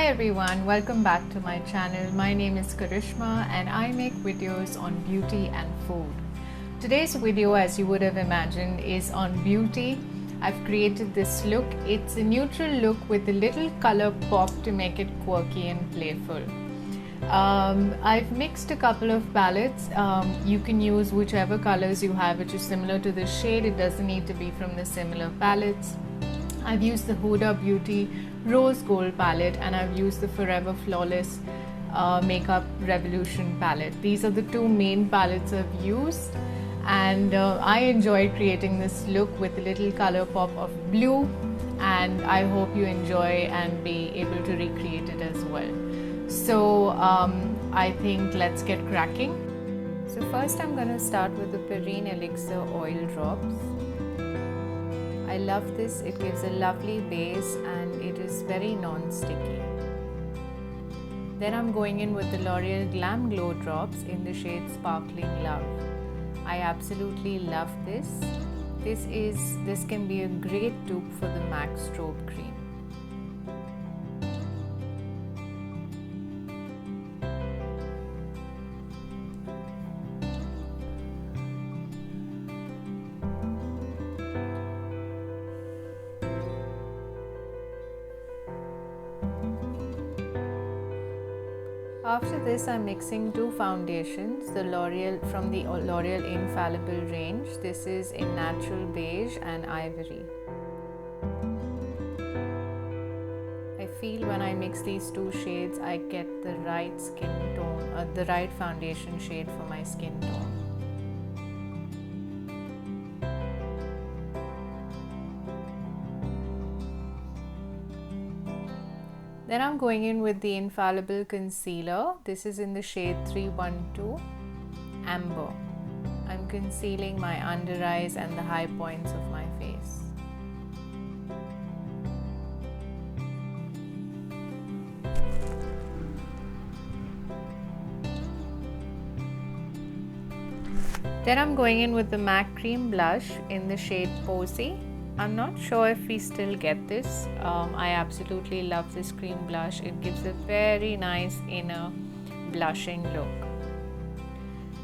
Hi everyone, welcome back to my channel. My name is Karishma and I make videos on beauty and food. Today's video, as you would have imagined, is on beauty. I've created this look. It's a neutral look with a little color pop to make it quirky and playful. I've mixed a couple of palettes. You can use whichever colors you have which is similar to the shade. It doesn't need to be from the similar palettes. I've used the Huda Beauty Rose Gold palette and I've used the Forever Flawless Makeup Revolution palette. These are the two main palettes I've used, and I enjoyed creating this look with a little color pop of blue, and I hope you enjoy and be able to recreate it as well. So I think let's get cracking. So first I'm going to start with the Perenne Elixir Oil Drops. I love this, it gives a lovely base and it is very non-sticky. Then I'm going in with the L'Oreal Glam Glow Drops in the shade Sparkling Love. I absolutely love this. This can be a great dupe for the MAC Strobe Cream. After this, I'm mixing two foundations, the from the Loreal Infallible range. This is in Natural Beige and Ivory. I feel when I mix these two shades, I get the right skin tone, the right foundation shade for my skin tone. Then I'm going in with the Infallible Concealer. This is in the shade 312 Amber. I'm concealing my under eyes and the high points of my face. Then I'm going in with the MAC Cream Blush in the shade Posey. I'm not sure if we still get this. I absolutely love this cream blush. It gives a very nice inner blushing look.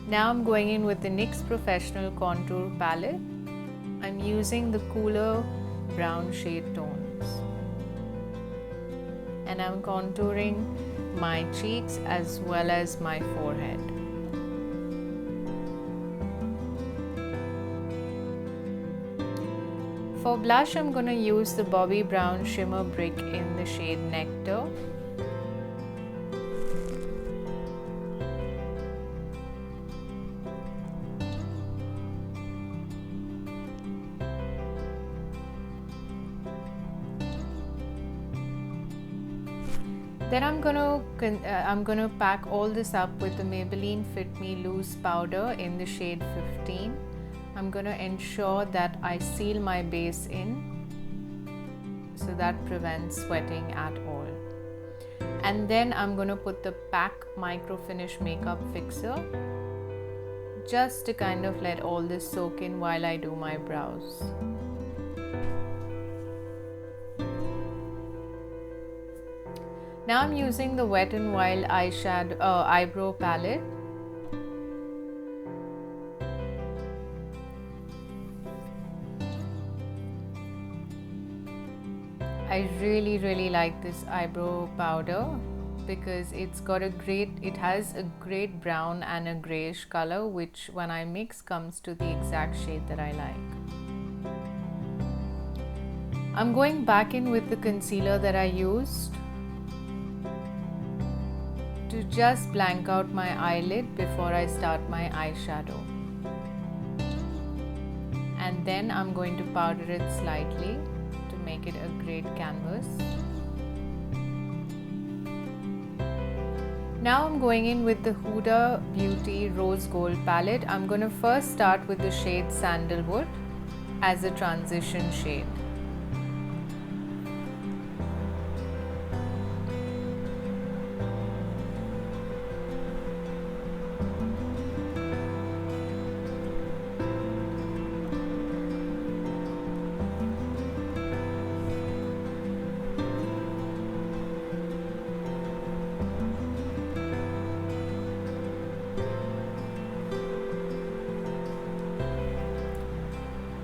Now I'm going in with the NYX Professional Contour Palette. I'm using the cooler brown shade tones. And I'm contouring my cheeks as well as my forehead. For blush, I'm going to use the Bobbi Brown Shimmer Brick in the shade Nectar. Then I'm gonna pack all this up with the Maybelline Fit Me Loose Powder in the shade 15. I'm going to ensure that I seal my base in so that prevents sweating at all. And then I'm going to put the PAC Micro Finish Makeup Fixer just to kind of let all this soak in while I do my brows. Now I'm using the Wet n Wild eyebrow palette. I really like this eyebrow powder because it has a great brown and a grayish color, which when I mix comes to the exact shade that I like. I'm going back in with the concealer that I used to just blank out my eyelid before I start my eyeshadow. And then I'm going to powder it slightly to make it a great canvas. Now I'm going in with the Huda Beauty Rose Gold palette. I'm going to first start with the shade Sandalwood as a transition shade.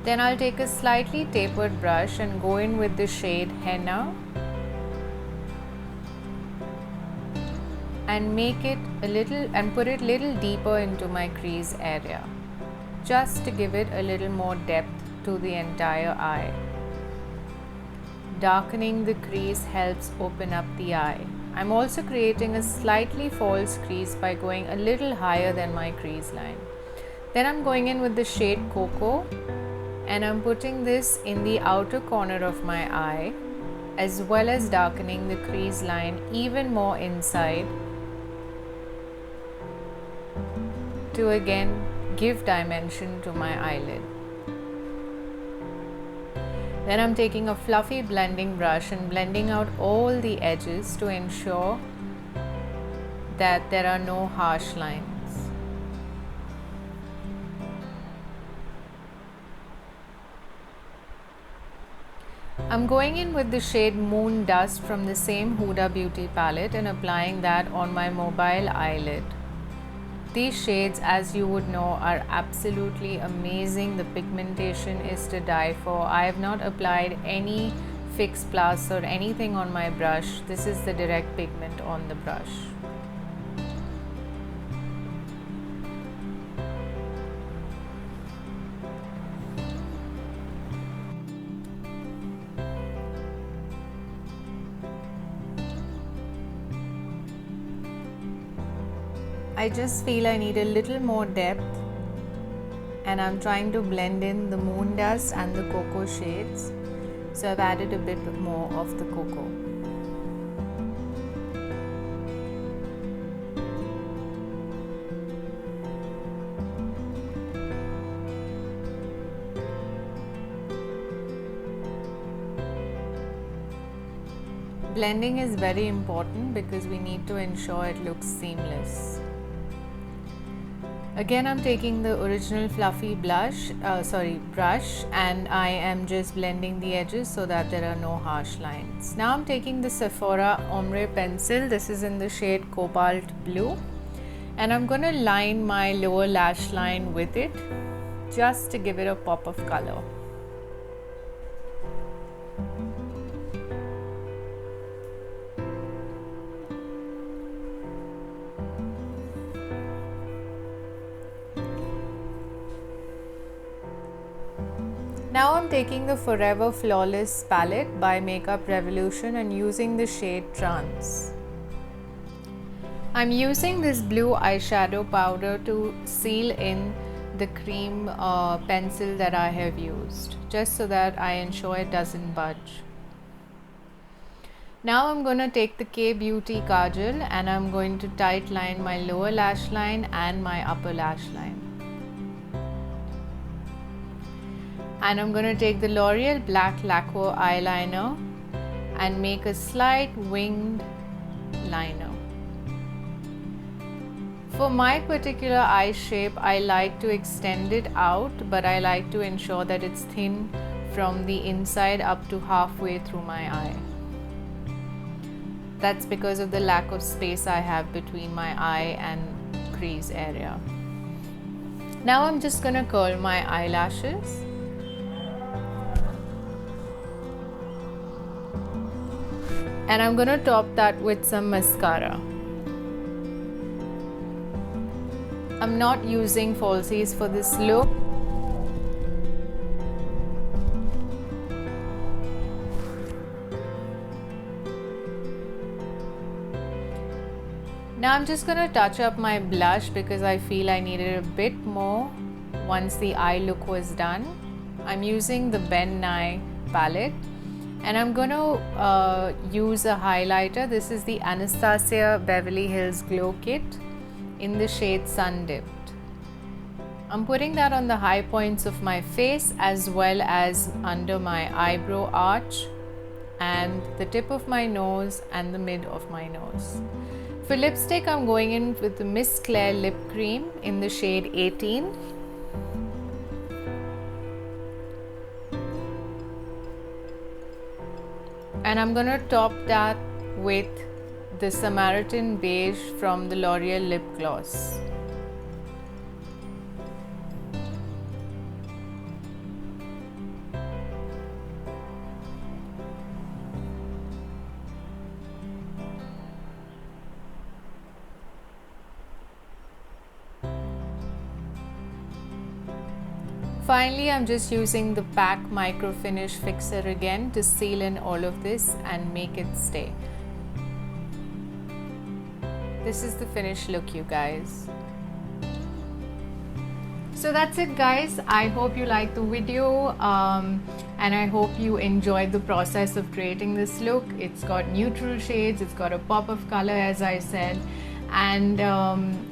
Then I'll take a slightly tapered brush and go in with the shade Henna and make it a little and put it a little deeper into my crease area, just to give it a little more depth to the entire eye. Darkening the crease helps open up the eye. I'm also creating a slightly false crease by going a little higher than my crease line. Then I'm going in with the shade Cocoa and I'm putting this in the outer corner of my eye, as well as darkening the crease line even more inside to again give dimension to my eyelid. Then I'm taking a fluffy blending brush and blending out all the edges to ensure that there are no harsh lines. I'm going in with the shade Moon Dust from the same Huda Beauty palette and applying that on my mobile eyelid. These shades, as you would know, are absolutely amazing. The pigmentation is to die for. I have not applied any Fix Plus or anything on my brush. This is the direct pigment on the brush. I just feel I need a little more depth, and I'm trying to blend in the Moon Dust and the Cocoa shades, so I've added a bit more of the Cocoa. Blending is very important because we need to ensure it looks seamless. Again, I'm taking the original fluffy brush and I am just blending the edges so that there are no harsh lines. Now I'm taking the Sephora Ombre pencil. This is in the shade Cobalt Blue, and I'm going to line my lower lash line with it just to give it a pop of color. Now I'm taking the Forever Flawless palette by Makeup Revolution and using the shade Trance. I'm using this blue eyeshadow powder to seal in the cream pencil that I have used, just so that I ensure it doesn't budge. Now I'm going to take the K-Beauty Kajal and I'm going to tight line my lower lash line and my upper lash line. And I'm going to take the Loreal Black Laquer eyeliner and make a slight winged liner. For my particular eye shape, I like to extend it out, but I like to ensure that it's thin from the inside up to halfway through my eye. That's because of the lack of space I have between my eye and crease area. Now I'm just going to curl my eyelashes. And I'm going to top that with some mascara. I'm not using falsies for this look. Now I'm just going to touch up my blush because I feel I needed a bit more once the eye look was done. I'm using the Ben Nye palette. And I'm going to use a highlighter. This is the Anastasia Beverly Hills Glow Kit in the shade Sundipped. I'm putting that on the high points of my face as well as under my eyebrow arch and the tip of my nose and the mid of my nose. For lipstick, I'm going in with the Miss Clair Lip Cream in the shade 18. And I'm going to top that with the Samaritan Beige from the L'Oreal Lip Gloss. finally, I'm just using the PAC Micro Finish Fixer again to seal in all of this and make it stay. This is the finished look, you guys. So that's it, guys. I hope you liked the video and I hope you enjoyed the process of creating this look. It's got neutral shades, it's got a pop of color, as I said. And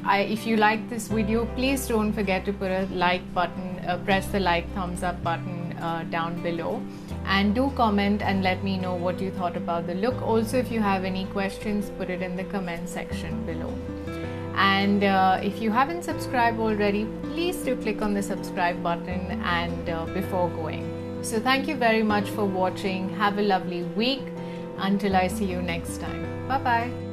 if you like this video, please don't forget to put a like button, press the like thumbs up button down below, and do comment and let me know what you thought about the look. Also, if you have any questions, put it in the comment section below. And if you haven't subscribed already, please do click on the subscribe button and before going. So thank you very much for watching. Have a lovely week. Until I see you next time. Bye bye.